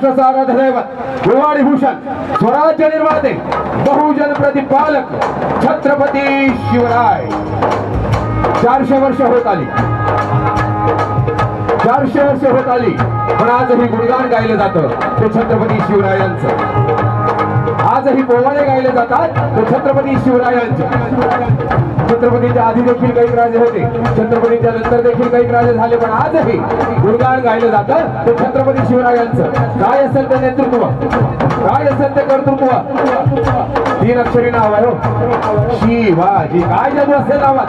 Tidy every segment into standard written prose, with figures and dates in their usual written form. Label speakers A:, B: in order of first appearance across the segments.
A: महाराष्ट्राचा आराध्य दैवत गुरुवारी भूषण स्वराज्य निर्माते बहुजन प्रतिपालक छत्रपती शिवराय 400 वर्ष होत आली 400 वर्ष होत आली पण आजही गुणगान गायलं जातं ते छत्रपती शिवरायांचं आजही पोवाडे गायले जातात ते छत्रपती शिवरायांचे छत्रपतीच्या आधी देखील काही राजे होते छत्रपतीच्या नंतर देखील काही राजे झाले पण आजही गुणगान गायलं जातं ते छत्रपती शिवरायांचं काय असेल ते नेतृत्व काय असेल ते कर्तृत्व 3 अक्षरी नाव आहे हो शिवाजी काय जादू असेल नावात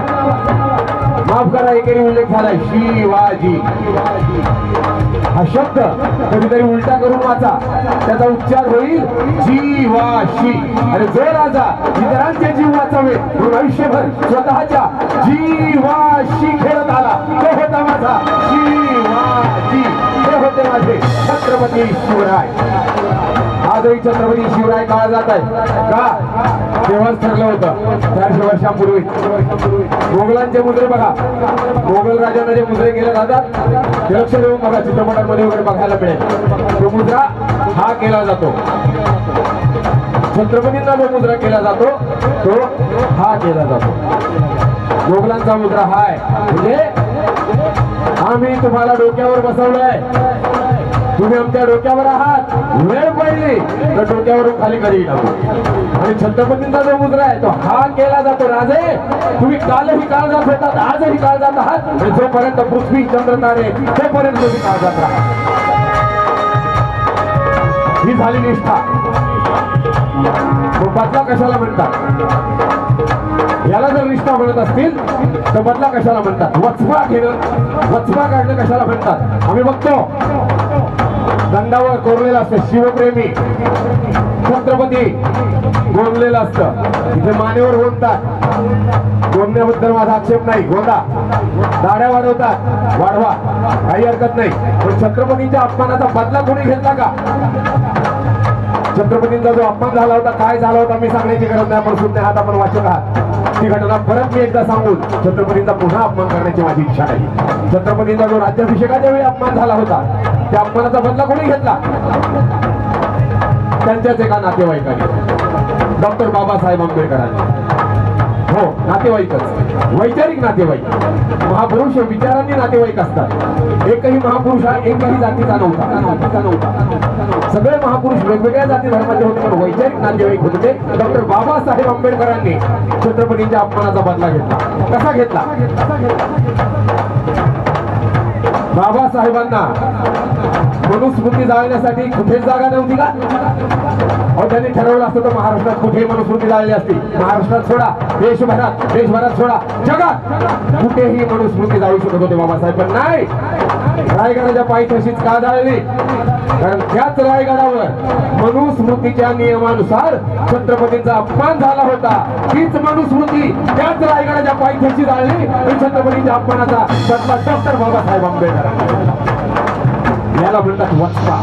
A: माफ करा एकेरी उल्लेख झालाय शिवाजी हा शब्द कधीतरी उलटा करून वाचा त्याचा उच्चार होईल जीवाशी आणि जो राजा इतरांचे जीव वाचवे म्हणून आयुष्यभर स्वतःच्या जीवाशी खेळत आला तो होता माझा शिवाजी हे होते माझे छत्रपती शिवराय आजही छत्रपती शिवराय काळ जात आहे का तेव्हाच ठरलं होतं 400 वर्षांपूर्वी मोगलांचे मुद्रे बघा मोगल राजांना जे मुद्रे केले जातात ते लक्ष देऊन बघा चित्रपटांमध्ये वगैरे बघायला मिळेल तो मुद्रा हा केला जातो छत्रपतींना जो मुद्रा केला जातो तो हा केला जातो मोगलांचा मुद्रा हा आहे म्हणजे आम्ही तुम्हाला डोक्यावर बसवलंय तुम्ही आमच्या डोक्यावर आहात वेळ पडली तर डोक्यावरून खाली कधी टाकू आणि छत्रपतींचा जो मुद्रा आहे तो हा केला जातो राजे तुम्ही कालही काळ जात होतात आजही काळ जात आहात आणि जोपर्यंत पृथ्वी चंद्र तारे तोपर्यंत तुम्ही काळ जात राहा ही झाली निष्ठा बदला कशाला म्हणतात याला जर निष्ठा म्हणत असतील तर बदला कशाला म्हणतात वचपा घेणं वचपा काढणं कशाला म्हणतात आम्ही बघतो दंडावर कोरलेलं असतं शिवप्रेमी छत्रपती गोंदलेलं असतं इथे मानेवर गोंदतात गोंदण्याबद्दल माझा आक्षेप नाही गोंदा दाढ्या वाढवतात वाढवा काही हरकत नाही पण छत्रपतीच्या अपमानाचा बदला कोणी घेतला का छत्रपतींचा जो अपमान झाला होता काय झाला होता मी सांगण्याची गरज नाही आपण सुद्धा आहात आपण वाचक आहात ती घटना परत मी एकदा सांगून छत्रपतींचा पुन्हा अपमान करण्याची माझी इच्छा नाही छत्रपतींचा जो राज्याभिषेकाच्या वेळी अपमान झाला होता त्या अपमानाचा बदला कोणी घेतला त्यांच्याच एका नातेवाईकाने डॉक्टर बाबासाहेब आंबेडकरांनी हो नातेवाईकच वैचारिक नातेवाईक महापुरुष विचारांनी नातेवाईक असतात एकही महापुरुष हा एकही जातीचा नव्हता सगळे महापुरुष वेगवेगळ्या जाती धर्माचे होते पण वैचारिक नातेवाईक होते डॉक्टर बाबासाहेब आंबेडकरांनी छत्रपतींच्या अपमानाचा बदला घेतला कसा घेतला बाबासाहेबांना मनुस्मृती जाळण्यासाठी कुठेच जागा नव्हती का अहो त्यांनी ठरवलं असतं तर महाराष्ट्रात कुठेही मनुस्मृती जाळली असती महाराष्ट्रात सोडा देशभरात सोडा जगात कुठेही मनुस्मृती जाळू शकत होते बाबासाहेब पण नाही रायगडाच्या पायथ्याशीच का जाळली कारण त्याच रायगडावर मनुस्मृतीच्या नियमानुसार छत्रपतींचा अपमान झाला होता हीच मनुस्मृती त्याच रायगडाच्या पायथ्याशी जाळली आणि छत्रपतींच्या अपमानाचा बदला डॉक्टर बाबासाहेब आंबेडकर याला म्हणतात वचपा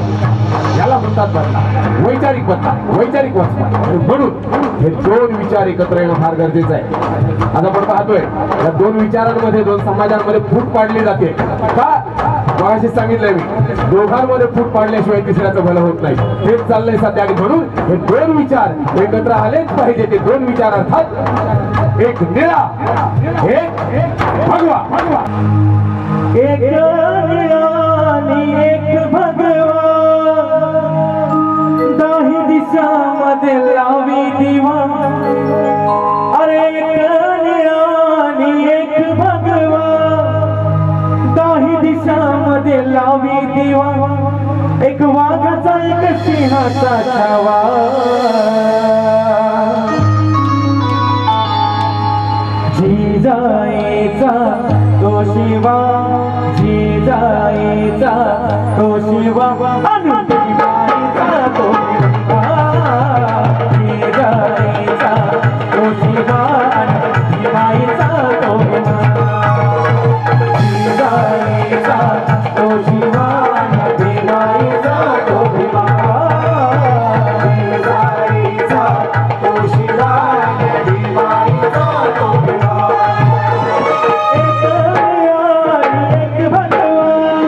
A: याला म्हणतात बदला वैचारिक वचपा म्हणून हे दोन विचार एकत्र येणं फार गरजेचं आहे आज आपण पाहतोय या दोन विचारांमध्ये दोन समाजांमध्ये फूट पाडली जाते का मगाशी सांगितलंय मी दोघांमध्ये फूट पाडल्याशिवाय तिसऱ्याचं भलं होत नाही हेच चाललंय सध्या आणि म्हणून हे दोन विचार एकत्र आलेच पाहिजे ते दोन विचार अर्थात एक निळा एक भगवा
B: एक एक भगवा दाही दिशामध्ये लावी दिवा अरे एक भगवा दाही दिशामध्ये लावी दिवा एक वाघाचा एक सिंहाचा छावा जिजाईचा तो शिवा जिजाईचा तो शिवा अनुदेवाईचा तो जिजाईचा तो शिवा अनुदेवाईचा तो जिजाईचा तो शिवा अनुदेवाईचा तो जिजाईचा तो शिवा अनुदेवाईचा तो एक भगवान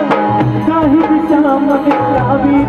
B: काही दिशामध्ये लावी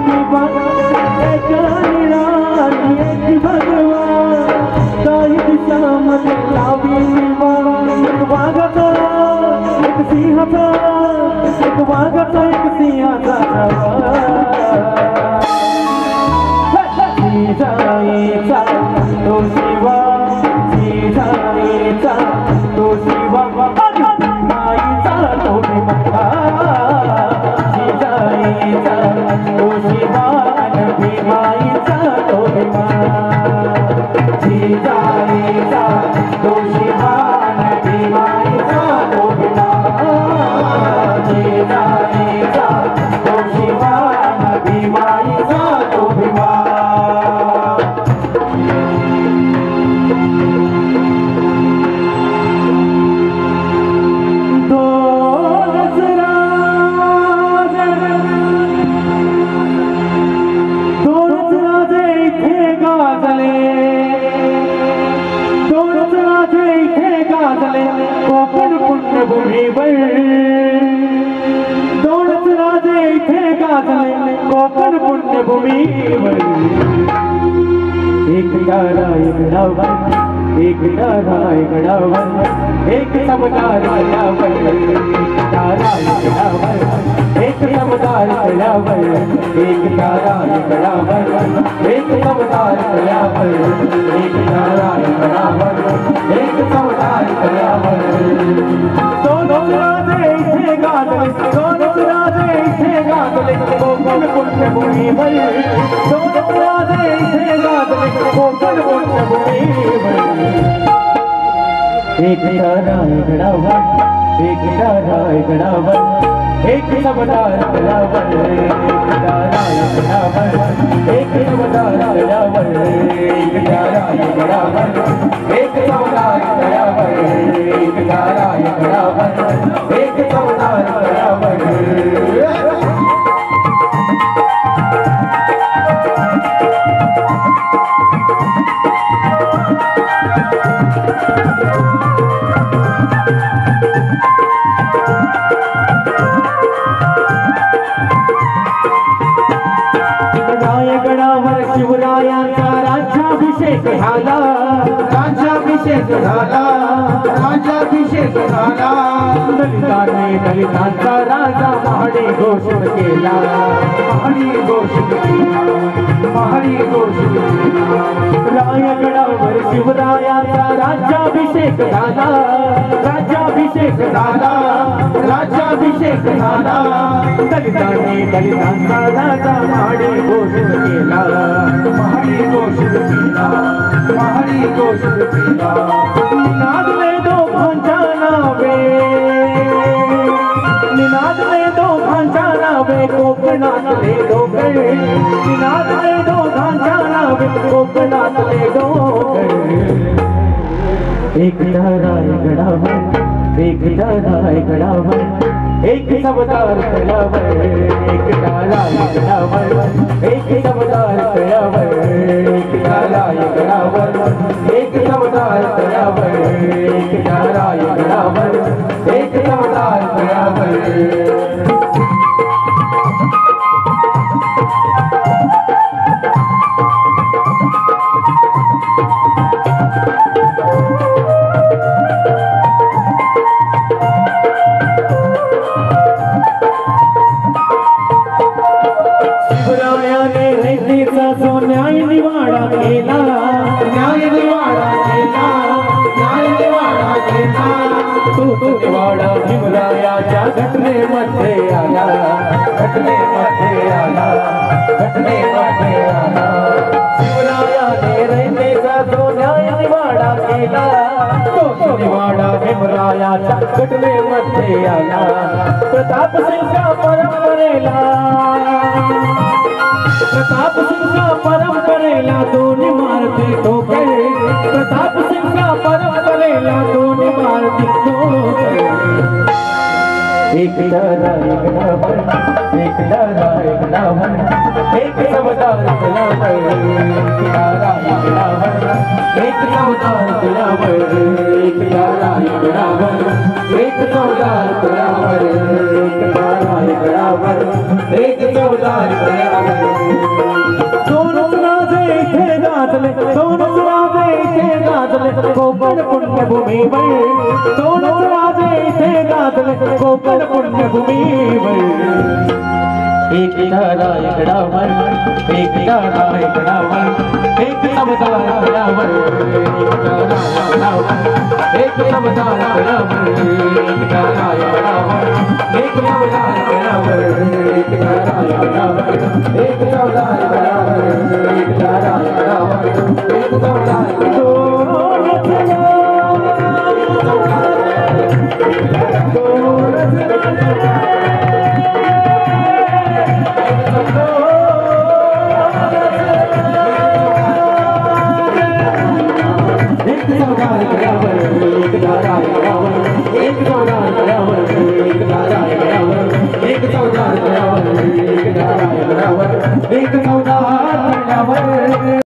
B: भीमाईचा तो भीमा जिजाईचा तो शिवान भीमाईचा तो भीमा जिजाईचा तो शिवान भीमाईचा तो भीमा कोकण पुण्यभूमीवर दोनच राजे इथे गाजले कोकण पुण्यभूमीवर एक गडावर एक गडावर एक समदार गडावर एक समदार गडावर एक गडावर एक समदार गडावर एक गडावर एक समदार गडावर दोनच राजे इथे गाजले दोनच राजे इथे गाजले कोकण पुण्यभूमीवर दोनच राजे इथे गाजले कोकण पुण्यभूमीवर एक गडावर एक गडावर एक समदार गडावर एक समदार गडावर एक गडावर एक समदार गडावर एक गडावर एक समदार गडावर शिवरायांचा राज्याभिषेक झाला राज्याभिषेक झाला राज्याभिषेक झाला दलितांनी दलितांचा राजा महाडी घोषित केला महाडी घोषित केला महाडी घोषित केला रायगडावर शिवरायांचा राज्याभिषेक झाला राज्याभिषेक झाला राज्याभिषेक झाला दलितांनी दलितांचा राजा महाडी घोषित केला महाडी घोषित केला महाडी घोषित केला निनादले दोघांच्या नावे निनादले दोघांच्या नावे कोकणातले डोंगर निनादले दोघांच्या नावे कोकणातले डोंगर एक रायगडावर एक रायगडावर एक समदार गडावर एक रायगडावर एक समदार गडावर एक रायगडावर एक समदार गडावर एक रायगडावर एक समदार गडावर न्याय निवाडा केला न्याय निवाडा केला न्याय निवाडा केला तो निवाडा भीमरायाच्या घटनेमध्ये आला घटनेमध्ये आला घटनेमध्ये आला शिवरायाने रयतेचा जो न्याय निवाडा केला तो निवाडा भीमरायाच्या घटनेमध्ये आला प्रताप सिंगच्या परंपरेला प्रताप सिंगच्या परंपरेला दोन्ही मारती ठोकर प्रताप सिंगच्या परंपरेला दोन्ही मारती ठोकर एक रायगडावर एक रायगडावर एक समदार गडावर एक समदार गडावर एक रायगडावर एक समदार गडावर एक रायगडावर एक समदार गडावर दोनच राजे इथे गाजले दोनच राजे इथे गाजले कोकण पुण्यभूमीवर दोनच राजे इथे गाजले कोकण पुण्यभूमीवर एक रायगडावर एक रायगडावर एक समदार गडावर एक समदार गडावर एक रायगडावर एक समदार गडावर एक रायगडावर एक समदार गडावर एक